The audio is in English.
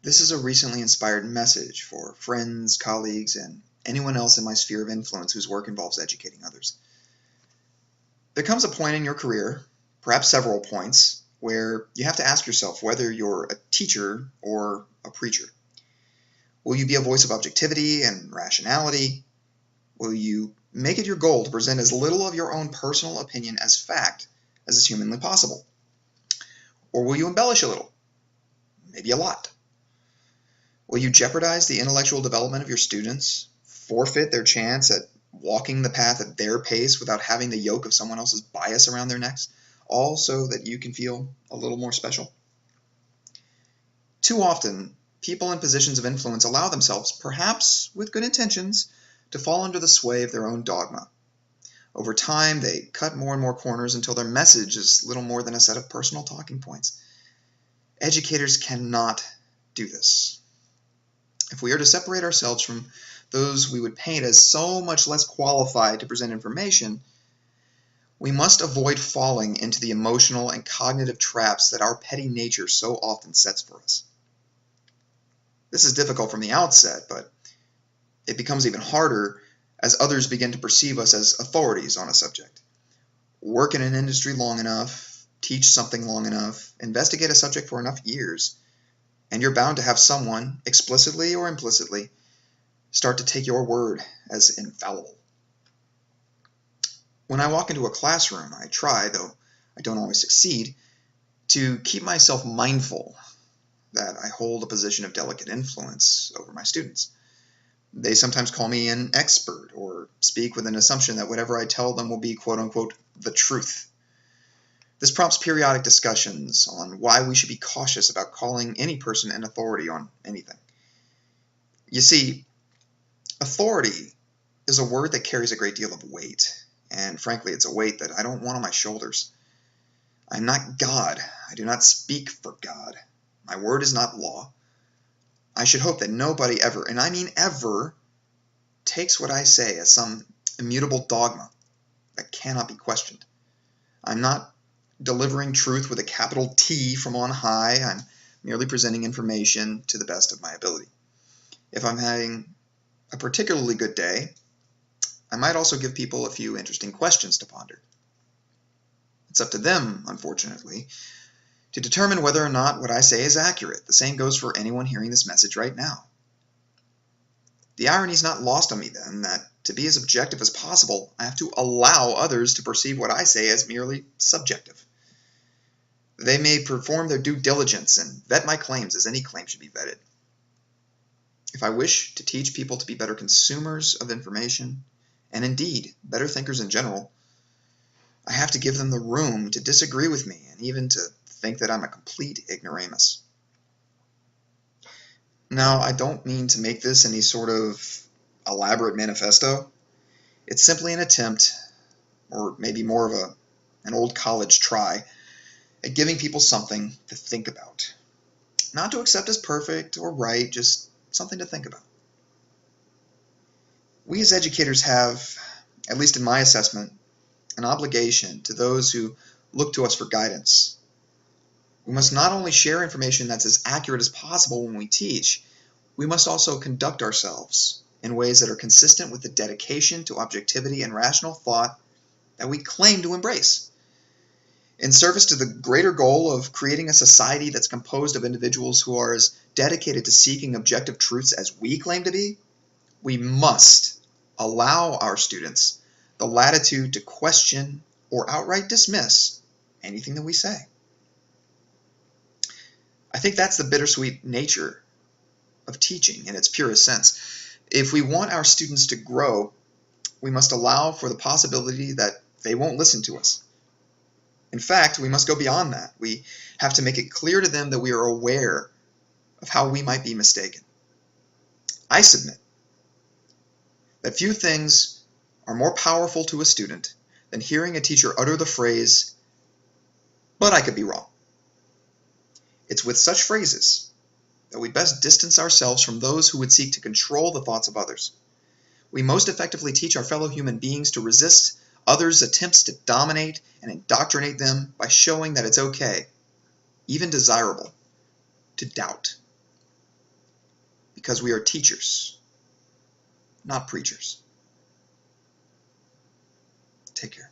This is a recently inspired message for friends, colleagues, and anyone else in my sphere of influence whose work involves educating others. There comes a point in your career, perhaps several points, where you have to ask yourself whether you're a teacher or a preacher. Will you be a voice of objectivity and rationality? Will you make it your goal to present as little of your own personal opinion as fact as is humanly possible? Or will you embellish a little? Maybe a lot. Will you jeopardize the intellectual development of your students, forfeit their chance at walking the path at their pace without having the yoke of someone else's bias around their necks, all so that you can feel a little more special? Too often, people in positions of influence allow themselves, perhaps with good intentions, to fall under the sway of their own dogma. Over time, they cut more and more corners until their message is little more than a set of personal talking points. Educators cannot do this. If we are to separate ourselves from those we would paint as so much less qualified to present information, we must avoid falling into the emotional and cognitive traps that our petty nature so often sets for us. This is difficult from the outset, but it becomes even harder as others begin to perceive us as authorities on a subject. Work in an industry long enough, teach something long enough, investigate a subject for enough years, and you're bound to have someone, explicitly or implicitly, start to take your word as infallible. When I walk into a classroom, I try, though I don't always succeed, to keep myself mindful that I hold a position of delicate influence over my students. They sometimes call me an expert or speak with an assumption that whatever I tell them will be quote-unquote the truth. This prompts periodic discussions on why we should be cautious about calling any person an authority on anything. You see, authority is a word that carries a great deal of weight, and frankly, it's a weight that I don't want on my shoulders. I'm not God. I do not speak for God. My word is not law. I should hope that nobody ever, and I mean ever, takes what I say as some immutable dogma that cannot be questioned. I'm not delivering truth with a capital T from on high. I'm merely presenting information to the best of my ability. If I'm having a particularly good day, I might also give people a few interesting questions to ponder. It's up to them, unfortunately, to determine whether or not what I say is accurate. The same goes for anyone hearing this message right now. The irony is not lost on me, then, that to be as objective as possible, I have to allow others to perceive what I say as merely subjective. They may perform their due diligence and vet my claims as any claim should be vetted. If I wish to teach people to be better consumers of information, and indeed better thinkers in general, I have to give them the room to disagree with me and even to think that I'm a complete ignoramus. Now, I don't mean to make this any sort of elaborate manifesto. It's simply an attempt, or maybe more of an old college try, at giving people something to think about. Not to accept as perfect or right, just something to think about. We as educators have, at least in my assessment, an obligation to those who look to us for guidance. We must not only share information that's as accurate as possible when we teach, we must also conduct ourselves in ways that are consistent with the dedication to objectivity and rational thought that we claim to embrace. In service to the greater goal of creating a society that's composed of individuals who are as dedicated to seeking objective truths as we claim to be, we must allow our students the latitude to question or outright dismiss anything that we say. I think that's the bittersweet nature of teaching in its purest sense. If we want our students to grow, we must allow for the possibility that they won't listen to us. In fact, we must go beyond that. We have to make it clear to them that we are aware of how we might be mistaken. I submit that few things are more powerful to a student than hearing a teacher utter the phrase, "But I could be wrong." It's with such phrases that we best distance ourselves from those who would seek to control the thoughts of others. We most effectively teach our fellow human beings to resist others' attempts to dominate and indoctrinate them by showing that it's okay, even desirable, to doubt. because we are teachers, not preachers. Take care.